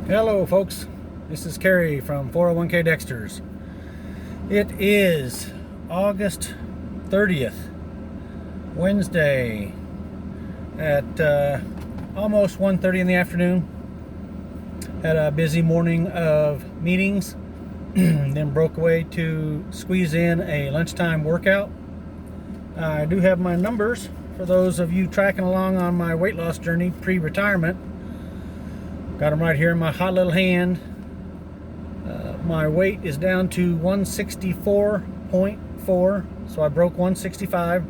Hello folks, this is Kerry from 401k Dexters. It is August 30th, Wednesday at almost 1:30 in the afternoon. Had a busy morning of meetings, then broke away to squeeze in a lunchtime workout. I do have my numbers for those of you tracking along on my weight loss journey pre-retirement. Got them right here in my hot little hand. My weight is down to 164.4, so I broke 165.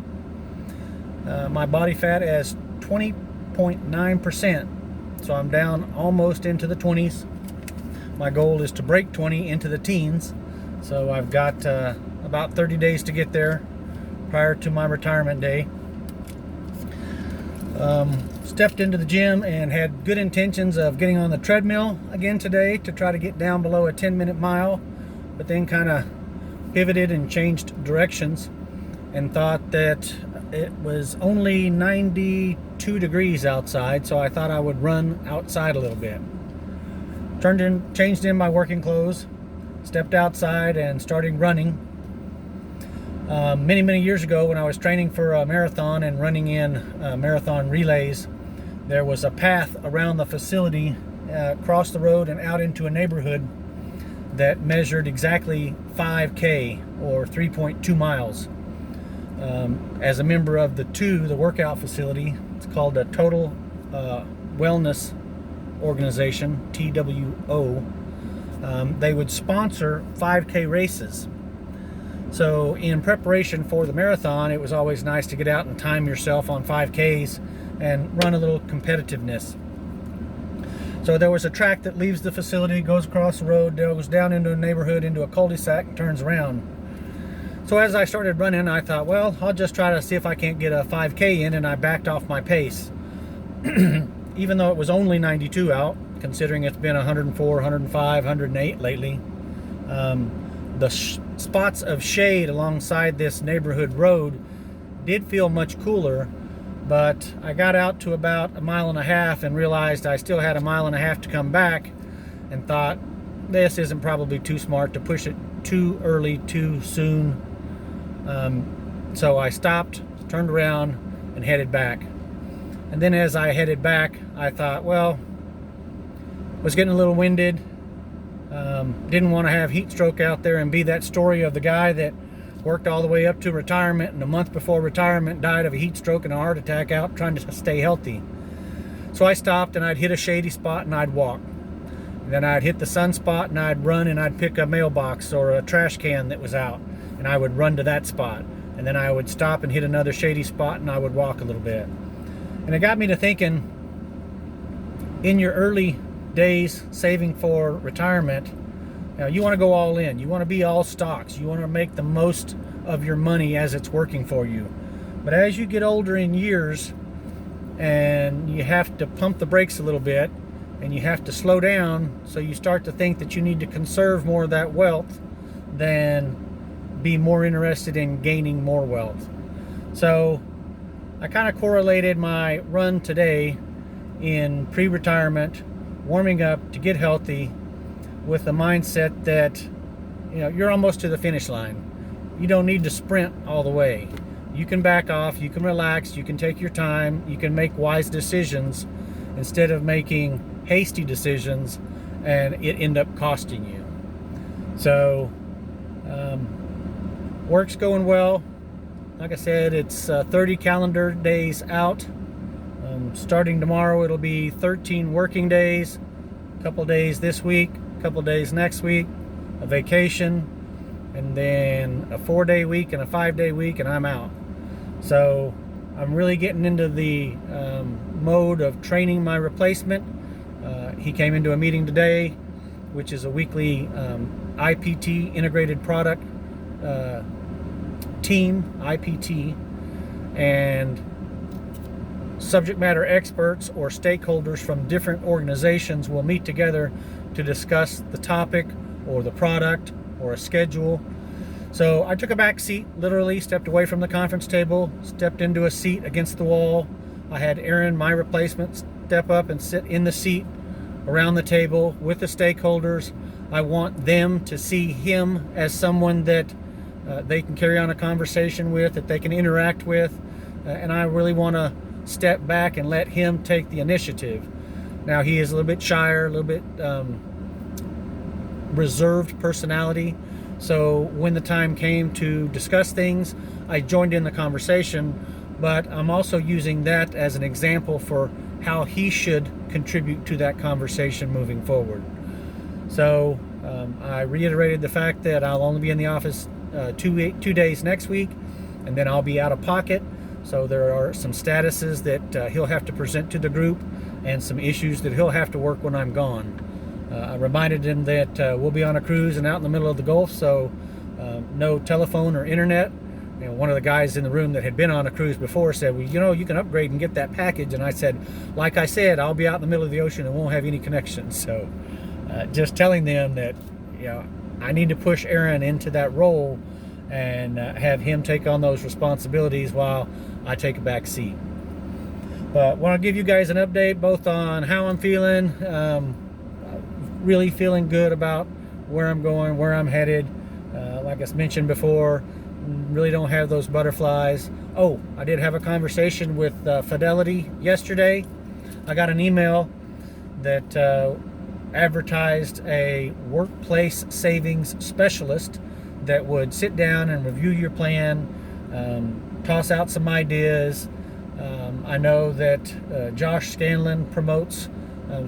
My body fat is 20.9%, so I'm down almost into the 20s. My goal is to break 20 into the teens, so I've got about 30 days to get there prior to my retirement day. Stepped into the gym and had good intentions of getting on the treadmill again today to try to get down below a 10-minute mile, but then kind of pivoted and changed directions and thought that it was only 92 degrees outside, so I thought I would run outside a little bit. Changed in my working clothes, stepped outside and started running. Many years ago, when I was training for a marathon and running in marathon relays, there was a path around the facility, across the road and out into a neighborhood that measured exactly 5K or 3.2 miles. As a member of the workout facility, it's called a Total Wellness Organization, TWO. They would sponsor 5K races. So in preparation for the marathon, it was always nice to get out and time yourself on 5Ks and run a little competitiveness. So there was a track that leaves the facility, goes across the road, goes down into a neighborhood, into a cul-de-sac, and turns around. So as I started running, I thought, well, I'll just try to see if I can't get a 5K in, and I backed off my pace. Even though it was only 92 out, considering it's been 104, 105, 108 lately. The spots of shade alongside this neighborhood road did feel much cooler, but I got out to about 1.5 miles and realized I still had 1.5 miles to come back, and thought this isn't probably too smart to push it too early, too soon. So I stopped, turned around, and headed back. And then as I headed back, I thought, well, was getting a little winded. Didn't want to have heat stroke out there and be that story of the guy that worked all the way up to retirement, and a month before retirement died of a heat stroke and a heart attack out trying to stay healthy. So I stopped, and I'd hit a shady spot and I'd walk. And then I'd hit the sun spot and I'd run, and I'd pick a mailbox or a trash can that was out, and I would run to that spot. And then I would stop and hit another shady spot, and I would walk a little bit. And it got me to thinking, in your early days saving for retirement, you want to go all in. You want to be all stocks. You want to make the most of your money as it's working for you. But as you get older in years, and you have to pump the brakes a little bit, and you have to slow down, so you start to think that you need to conserve more of that wealth than be more interested in gaining more wealth. So I kind of correlated my run today in pre-retirement, warming up to get healthy, with the mindset that you're almost to the finish line. You don't need to sprint all the way. You can back off, you can relax, you can take your time, you can make wise decisions instead of making hasty decisions and it end up costing you. So work's going well. Like I said, it's 30 calendar days out. Starting tomorrow, it'll be 13 working days, a couple days this week, a couple days next week, a vacation, and then a 4-day week and a 5-day week, and I'm out. So I'm really getting into the mode of training my replacement. He came into a meeting today, which is a weekly IPT, integrated product team, IPT, and subject matter experts or stakeholders from different organizations will meet together to discuss the topic or the product or a schedule. So I took a back seat, literally stepped away from the conference table, stepped into a seat against the wall. I had Aaron, my replacement, step up and sit in the seat around the table with the stakeholders. I want them to see him as someone that they can carry on a conversation with, that they can interact with, and I really want to step back and let him take the initiative. Now, he is a little bit shyer, a little bit reserved personality, so when the time came to discuss things, I joined in the conversation, but I'm also using that as an example for how he should contribute to that conversation moving forward. So I reiterated the fact that I'll only be in the office 2 days next week, and then I'll be out of pocket. So there are some statuses that he'll have to present to the group and some issues that he'll have to work when I'm gone. I reminded him that we'll be on a cruise and out in the middle of the Gulf, so no telephone or internet. You know, one of the guys in the room that had been on a cruise before said, well, you know, you can upgrade and get that package. And I said, like I said, I'll be out in the middle of the ocean and won't have any connection. So just telling them that, you know, I need to push Aaron into that role and have him take on those responsibilities while I take a back seat. But I want to give you guys an update both on how I'm feeling, really feeling good about where I'm going, where I'm headed. Like I mentioned before, really don't have those butterflies. Oh, I did have a conversation with Fidelity yesterday. I got an email that advertised a workplace savings specialist that would sit down and review your plan, toss out some ideas. I know that Josh Scanlon promotes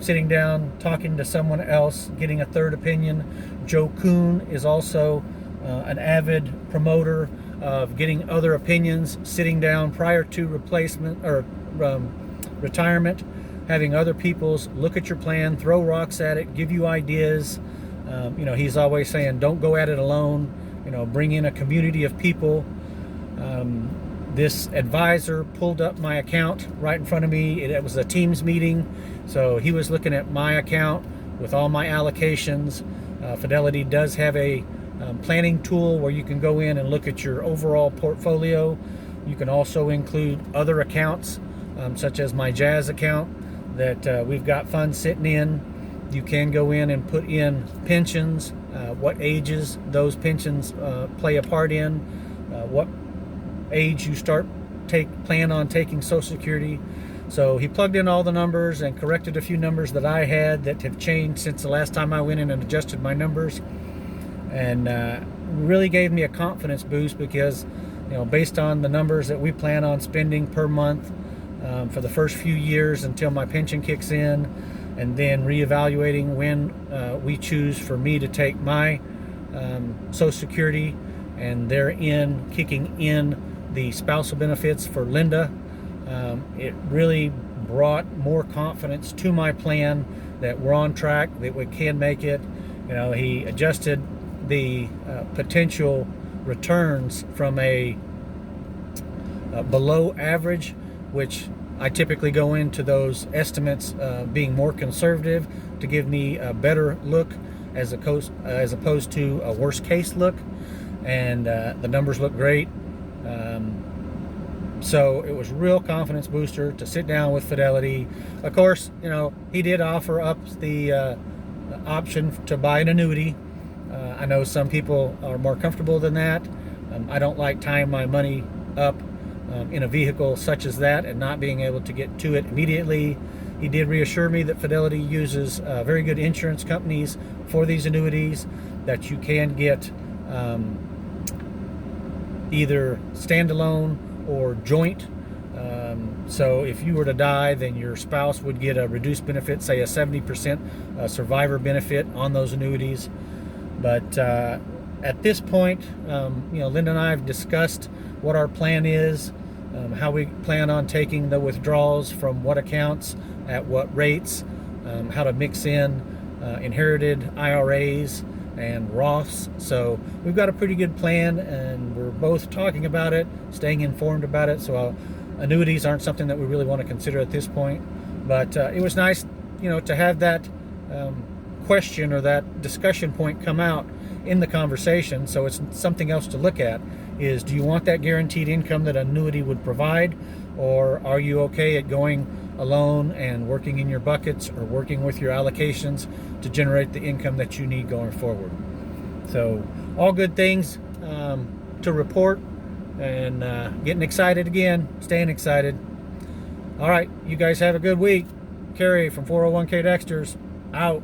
sitting down, talking to someone else, getting a third opinion. Joe Kuhn is also an avid promoter of getting other opinions, sitting down prior to replacement or retirement, having other people's look at your plan, throw rocks at it, give you ideas. You know, he's always saying, don't go at it alone. You know, bring in a community of people. This advisor pulled up my account right in front of me. It was a Teams meeting, so he was looking at my account with all my allocations. Fidelity does have a planning tool where you can go in and look at your overall portfolio. You can also include other accounts, such as my Jazz account that we've got funds sitting in. You can go in and put in pensions, what ages those pensions play a part in, what age you plan on taking Social Security. So he plugged in all the numbers and corrected a few numbers that I had that have changed since the last time I went in and adjusted my numbers, and really gave me a confidence boost because, you know, based on the numbers that we plan on spending per month for the first few years until my pension kicks in, and then reevaluating when we choose for me to take my Social Security, and therein kicking in the spousal benefits for Linda. It really brought more confidence to my plan that we're on track, that we can make it. You know, he adjusted the potential returns from a below average, which I typically go into those estimates being more conservative to give me a better look as opposed to a worst case look, and the numbers look great. So it was real confidence booster to sit down with Fidelity. Of course, you know, he did offer up the option to buy an annuity. I know some people are more comfortable than that. I don't like tying my money up in a vehicle such as that and not being able to get to it immediately. He did reassure me that Fidelity uses very good insurance companies for these annuities, that you can get either standalone or joint. So if you were to die, then your spouse would get a reduced benefit, say a 70% survivor benefit on those annuities. But at this point, you know, Linda and I have discussed what our plan is, how we plan on taking the withdrawals from what accounts, at what rates, how to mix in inherited IRAs and Roths. So we've got a pretty good plan, and we're both talking about it, staying informed about it. So annuities aren't something that we really want to consider at this point. But it was nice, you know, to have that question or that discussion point come out in the conversation. So it's something else to look at, is do you want that guaranteed income that annuity would provide, or are you okay at going alone and working in your buckets or working with your allocations to generate the income that you need going forward. So all good things to report, and getting excited again, staying excited. All right, you guys have a good week. Kerry from 401k Dexters, out.